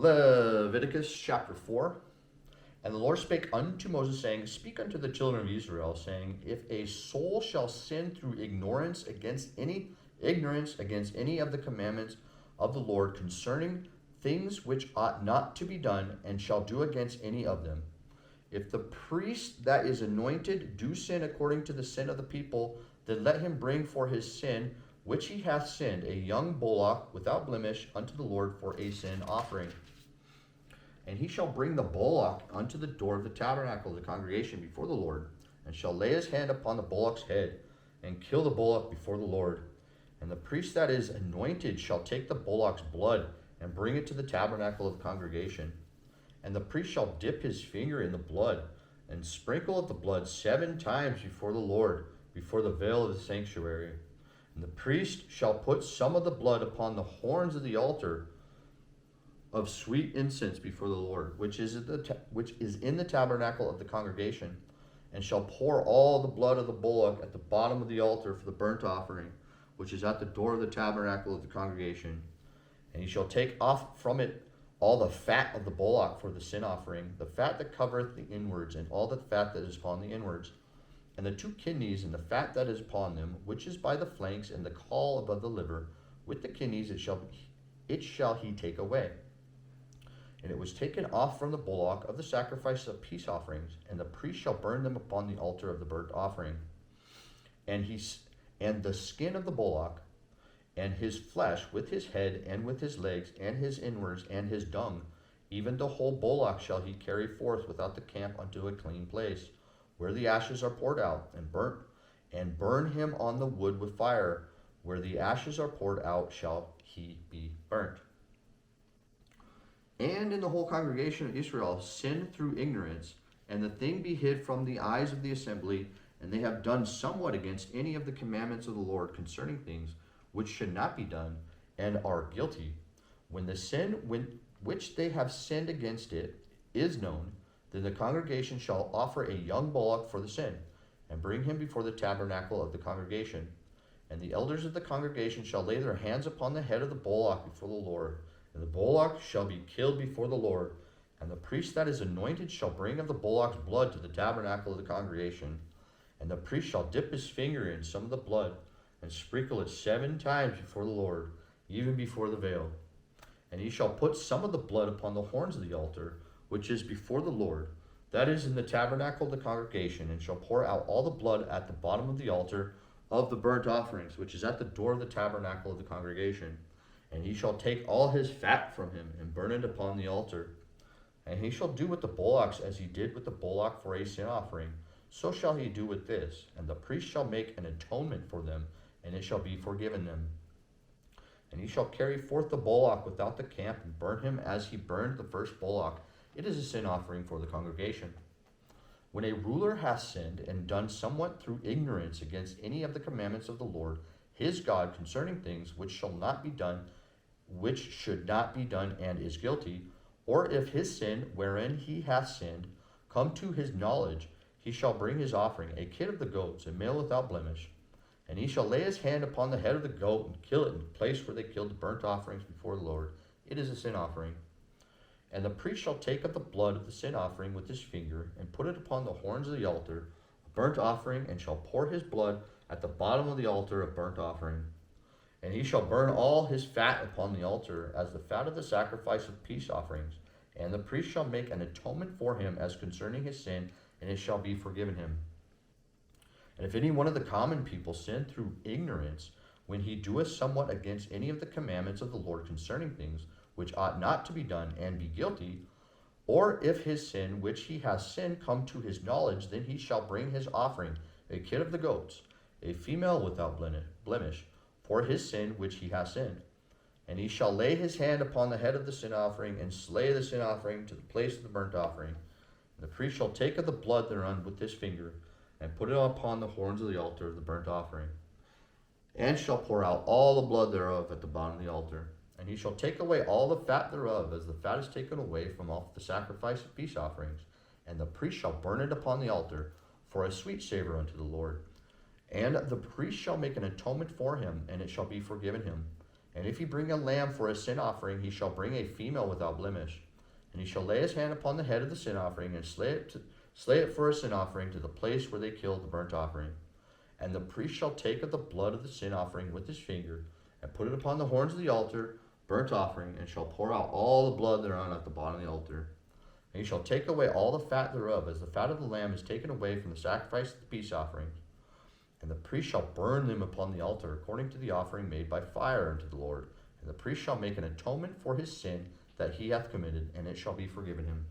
Leviticus chapter 4. And the Lord spake unto Moses, saying, Speak unto the children of Israel, saying, If a soul shall sin through ignorance against any of the commandments of the Lord concerning things which ought not to be done, and shall do against any of them. If the priest that is anointed do sin according to the sin of the people, then let him bring for his sin which he hath sinned a young bullock without blemish unto the Lord for a sin offering. And he shall bring the bullock unto the door of the tabernacle of the congregation before the Lord, and shall lay his hand upon the bullock's head, and kill the bullock before the Lord. And the priest that is anointed shall take the bullock's blood, and bring it to the tabernacle of the congregation. And the priest shall dip his finger in the blood, and sprinkle of the blood 7 times before the Lord, before the veil of the sanctuary. And the priest shall put some of the blood upon the horns of the altar of sweet incense before the Lord, which is in the tabernacle of the congregation, and shall pour all the blood of the bullock at the bottom of the altar for the burnt offering, which is at the door of the tabernacle of the congregation. And he shall take off from it all the fat of the bullock for the sin offering, the fat that covereth the inwards, and all the fat that is upon the inwards, and the 2 kidneys, and the fat that is upon them, which is by the flanks, and the caul above the liver. With the kidneys it shall he take away. And it was taken off from the bullock of the sacrifice of peace offerings, and the priest shall burn them upon the altar of the burnt offering. And the skin of the bullock, and his flesh, with his head, and with his legs, and his inwards, and his dung, even the whole bullock shall he carry forth without the camp unto a clean place, where the ashes are poured out, and burn him on the wood with fire. Where the ashes are poured out shall he be burnt. And in the whole congregation of Israel sin through ignorance, and the thing be hid from the eyes of the assembly, and they have done somewhat against any of the commandments of the Lord concerning things which should not be done, and are guilty. When the sin which they have sinned against it is known, then the congregation shall offer a young bullock for the sin, and bring him before the tabernacle of the congregation. And the elders of the congregation shall lay their hands upon the head of the bullock before the Lord. And the bullock shall be killed before the Lord. And the priest that is anointed shall bring of the bullock's blood to the tabernacle of the congregation. And the priest shall dip his finger in some of the blood, and sprinkle it 7 times before the Lord, even before the veil. And he shall put some of the blood upon the horns of the altar, which is before the Lord, that is in the tabernacle of the congregation, and shall pour out all the blood at the bottom of the altar of the burnt offerings, which is at the door of the tabernacle of the congregation. And he shall take all his fat from him, and burn it upon the altar. And he shall do with the bullocks as he did with the bullock for a sin offering. So shall he do with this. And the priest shall make an atonement for them, and it shall be forgiven them. And he shall carry forth the bullock without the camp, and burn him as he burned the first bullock. It is a sin offering for the congregation. When a ruler hath sinned, and done somewhat through ignorance against any of the commandments of the Lord his God concerning things which should not be done, and is guilty, or if his sin wherein he hath sinned come to his knowledge, he shall bring his offering, a kid of the goats, a male without blemish. And he shall lay his hand upon the head of the goat, and kill it in the place where they killed the burnt offerings before the Lord. It is a sin offering. And the priest shall take of the blood of the sin offering with his finger, and put it upon the horns of the altar, a burnt offering, and shall pour his blood at the bottom of the altar of burnt offering. And he shall burn all his fat upon the altar, as the fat of the sacrifice of peace offerings. And the priest shall make an atonement for him as concerning his sin, and it shall be forgiven him. And if any one of the common people sin through ignorance, when he doeth somewhat against any of the commandments of the Lord concerning things which ought not to be done, and be guilty, or if his sin which he has sinned come to his knowledge, then he shall bring his offering, a kid of the goats, a female without blemish, for his sin which he has sinned. And he shall lay his hand upon the head of the sin offering, and slay the sin offering to the place of the burnt offering. And the priest shall take of the blood thereon with his finger, and put it upon the horns of the altar of the burnt offering, and shall pour out all the blood thereof at the bottom of the altar. And he shall take away all the fat thereof, as the fat is taken away from off the sacrifice of peace offerings. And the priest shall burn it upon the altar for a sweet savor unto the Lord. And the priest shall make an atonement for him, and it shall be forgiven him. And if he bring a lamb for a sin offering, he shall bring a female without blemish. And he shall lay his hand upon the head of the sin offering, and slay it for a sin offering to the place where they killed the burnt offering. And the priest shall take of the blood of the sin offering with his finger, and put it upon the horns of the altar, burnt offering, and shall pour out all the blood thereon at the bottom of the altar. And he shall take away all the fat thereof, as the fat of the lamb is taken away from the sacrifice of the peace offerings. And the priest shall burn them upon the altar, according to the offering made by fire unto the Lord. And the priest shall make an atonement for his sin that he hath committed, and it shall be forgiven him.